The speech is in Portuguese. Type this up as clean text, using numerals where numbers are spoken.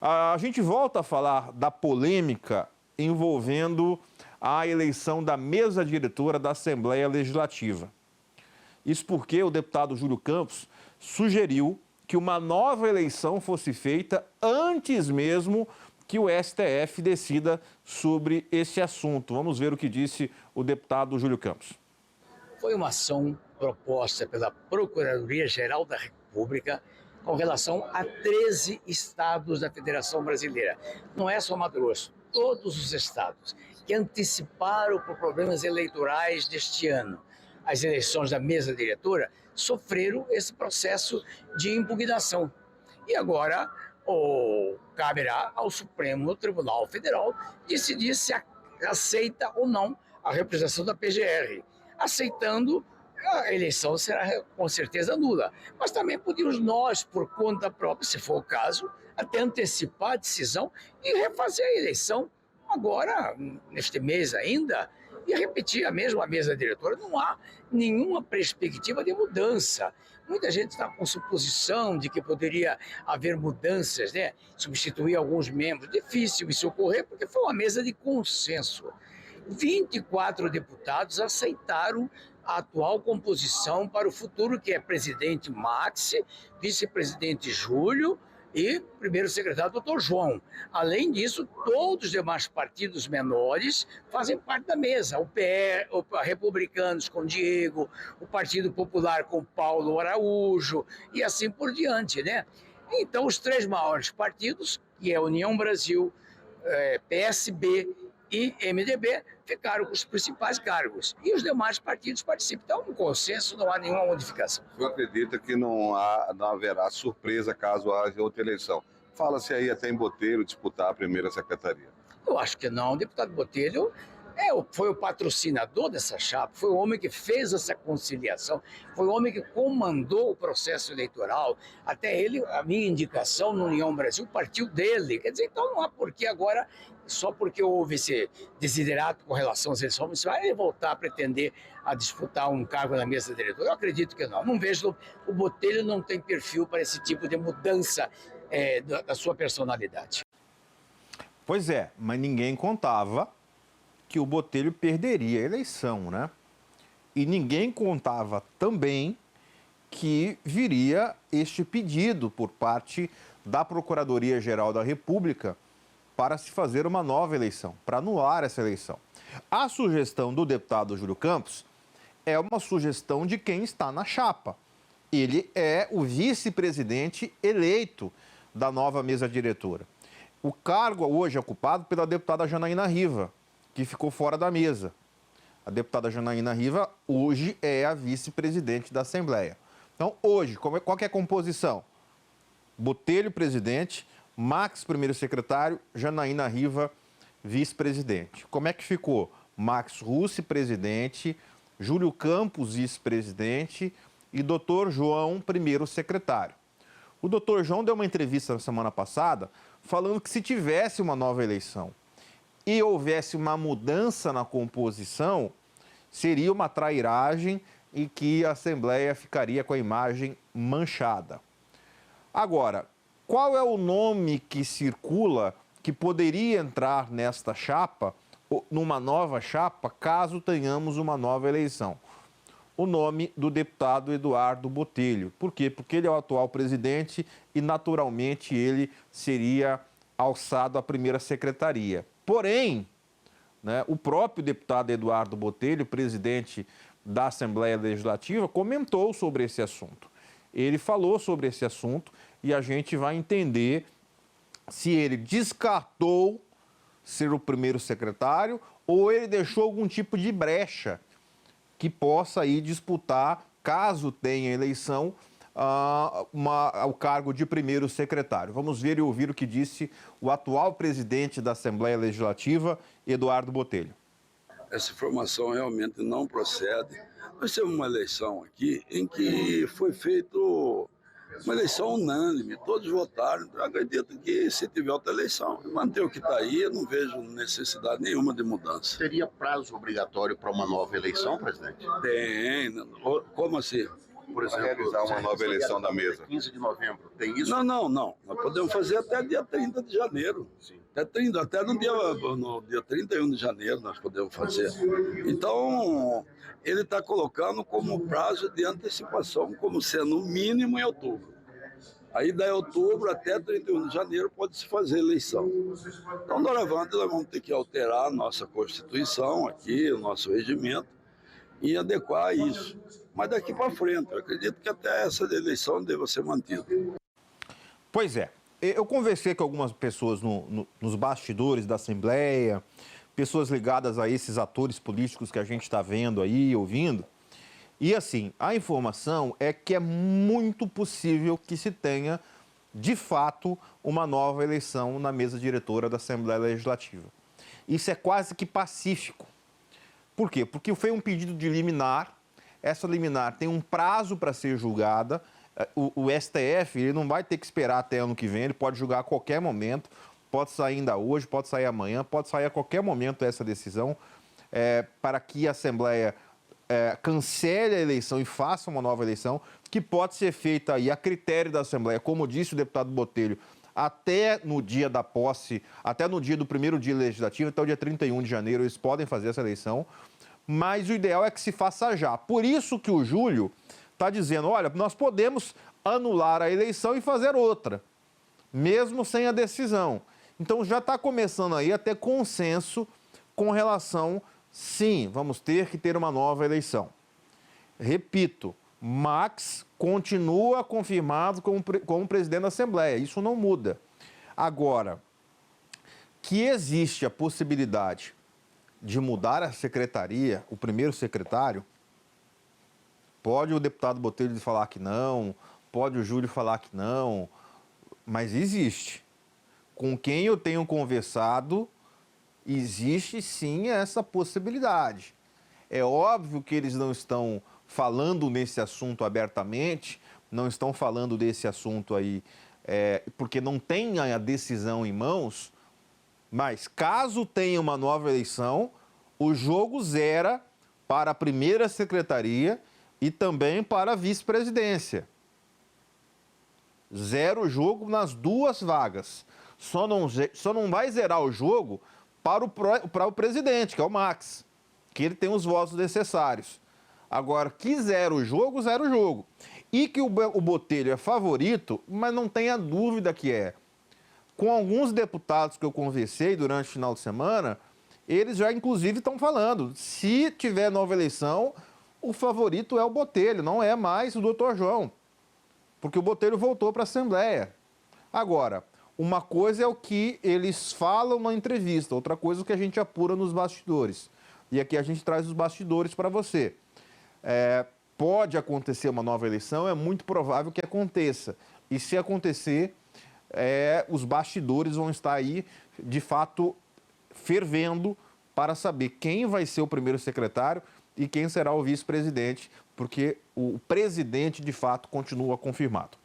A gente volta a falar da polêmica envolvendo a eleição da mesa diretora da Assembleia Legislativa. Isso porque o deputado Júlio Campos sugeriu que uma nova eleição fosse feita antes mesmo que o STF decida sobre esse assunto. Vamos ver o que disse o deputado Júlio Campos. Foi uma ação proposta pela Procuradoria-Geral da República com relação a 13 estados da Federação Brasileira. Não é só Mato Grosso, todos os estados que anteciparam por problemas eleitorais deste ano as eleições da mesa diretora sofreram esse processo de impugnação. E agora caberá ao Supremo Tribunal Federal decidir se aceita ou não a representação da PGR. Aceitando, a eleição será com certeza nula. Mas também podíamos nós, por conta própria, se for o caso, até antecipar a decisão e refazer a eleição agora, neste mês ainda, e repetir a mesma mesa diretora. Não há nenhuma perspectiva de mudança. Muita gente está com suposição de que poderia haver mudanças, né? Substituir alguns membros. Difícil isso ocorrer, porque foi uma mesa de consenso. 24 deputados aceitaram a atual composição para o futuro, que é presidente Maxi, vice-presidente Júlio e primeiro secretário doutor João. Além disso, todos os demais partidos menores fazem parte da mesa. O PR, o Republicanos com Diego, o Partido Popular com Paulo Araújo e assim por diante, né? Então, os três maiores partidos, que é a União Brasil, PSB e MDB, ficaram com os principais cargos. E os demais partidos participam. Então, no consenso, não há nenhuma modificação. O senhor acredita que não haverá surpresa caso haja outra eleição? Fala-se aí até em Botelho disputar a primeira secretaria. Eu acho que não. O deputado Botelho foi o patrocinador dessa chapa, foi o homem que fez essa conciliação, foi o homem que comandou o processo eleitoral. Até ele, a minha indicação no União Brasil partiu dele. Quer dizer, então não há porquê agora, só porque houve esse desiderato com relação às eleições municipais, ele voltar a pretender a disputar um cargo na mesa diretora. Eu acredito que não. Não vejo, o Botelho não tem perfil para esse tipo de mudança da sua personalidade. Pois é, mas ninguém contava que o Botelho perderia a eleição, né? E ninguém contava também que viria este pedido por parte da Procuradoria-Geral da República para se fazer uma nova eleição, para anular essa eleição. A sugestão do deputado Júlio Campos é uma sugestão de quem está na chapa. Ele é o vice-presidente eleito da nova mesa diretora. O cargo hoje é ocupado pela deputada Janaína Riva, que ficou fora da mesa. A deputada Janaína Riva hoje é a vice-presidente da Assembleia. Então, hoje, qual que é a composição? Botelho, presidente, Max, primeiro secretário, Janaína Riva, vice-presidente. Como é que ficou? Max Russi, presidente, Júlio Campos, vice-presidente e doutor João, primeiro secretário. O doutor João deu uma entrevista na semana passada falando que se tivesse uma nova eleição e houvesse uma mudança na composição, seria uma trairagem e que a Assembleia ficaria com a imagem manchada. Agora, qual é o nome que circula que poderia entrar nesta chapa, numa nova chapa, caso tenhamos uma nova eleição? O nome do deputado Eduardo Botelho. Por quê? Porque ele é o atual presidente e, naturalmente, ele seria alçado à primeira secretaria. Porém, né, o próprio deputado Eduardo Botelho, presidente da Assembleia Legislativa, comentou sobre esse assunto. Ele falou sobre esse assunto e a gente vai entender se ele descartou ser o primeiro secretário ou ele deixou algum tipo de brecha que possa aí disputar, caso tenha eleição, o cargo de primeiro secretário. Vamos ver e ouvir o que disse o atual presidente da Assembleia Legislativa, Eduardo Botelho. Essa informação realmente não procede. Nós temos uma eleição aqui em que foi feita uma eleição unânime, todos votaram. Eu acredito que se tiver outra eleição, manter o que está aí, eu não vejo necessidade nenhuma de mudança. Teria prazo obrigatório para uma nova eleição, presidente? Tem. Como assim? por exemplo, realizar uma nova eleição da mesa. 15 de novembro, tem isso? Não. Nós podemos fazer até dia 30 de janeiro. Sim. Até no dia 31 de janeiro nós podemos fazer. Então, ele está colocando como prazo de antecipação, como sendo o mínimo em outubro. Aí, daí outubro até 31 de janeiro, pode-se fazer eleição. Então, doravante, nós vamos ter que alterar a nossa Constituição aqui, o nosso regimento, e adequar a isso. Mas daqui para frente, eu acredito que até essa eleição deva ser mantida. Pois é. Eu conversei com algumas pessoas nos bastidores da Assembleia, pessoas ligadas a esses atores políticos que a gente está vendo aí, ouvindo. E assim, a informação é que é muito possível que se tenha, de fato, uma nova eleição na mesa diretora da Assembleia Legislativa. Isso é quase que pacífico. Por quê? Porque foi um pedido de liminar, essa liminar tem um prazo para ser julgada, o STF ele não vai ter que esperar até ano que vem, ele pode julgar a qualquer momento, pode sair ainda hoje, pode sair amanhã, pode sair a qualquer momento essa decisão, para que a Assembleia cancele a eleição e faça uma nova eleição, que pode ser feita aí a critério da Assembleia, como disse o deputado Botelho, até no dia da posse, até no dia do primeiro dia legislativo, até o dia 31 de janeiro, eles podem fazer essa eleição, mas o ideal é que se faça já. Por isso que o Júlio está dizendo, olha, nós podemos anular a eleição e fazer outra, mesmo sem a decisão. Então já está começando aí a ter consenso com relação, sim, vamos ter que ter uma nova eleição. Repito, Max continua confirmado como presidente da Assembleia, isso não muda. Agora, que existe a possibilidade de mudar a secretaria, o primeiro secretário, pode o deputado Botelho falar que não, pode o Júlio falar que não, mas existe. Com quem eu tenho conversado, existe sim essa possibilidade. É óbvio que eles não estão falando nesse assunto abertamente, não estão falando desse assunto aí, porque não tem a decisão em mãos, mas caso tenha uma nova eleição, o jogo zera para a primeira secretaria e também para a vice-presidência. Zera o jogo nas duas vagas. Só não vai zerar o jogo para o presidente, que é o Max, que ele tem os votos necessários. Agora, que zera o jogo, zera o jogo. E que o Botelho é favorito, mas não tenha dúvida que é. Com alguns deputados que eu conversei durante o final de semana, eles já inclusive estão falando, se tiver nova eleição, o favorito é o Botelho, não é mais o doutor João, porque o Botelho voltou para a Assembleia. Agora, uma coisa é o que eles falam na entrevista, outra coisa é o que a gente apura nos bastidores. E aqui a gente traz os bastidores para você. Pode acontecer uma nova eleição, é muito provável que aconteça. E se acontecer, os bastidores vão estar aí, de fato, fervendo para saber quem vai ser o primeiro secretário e quem será o vice-presidente, porque o presidente, de fato, continua confirmado.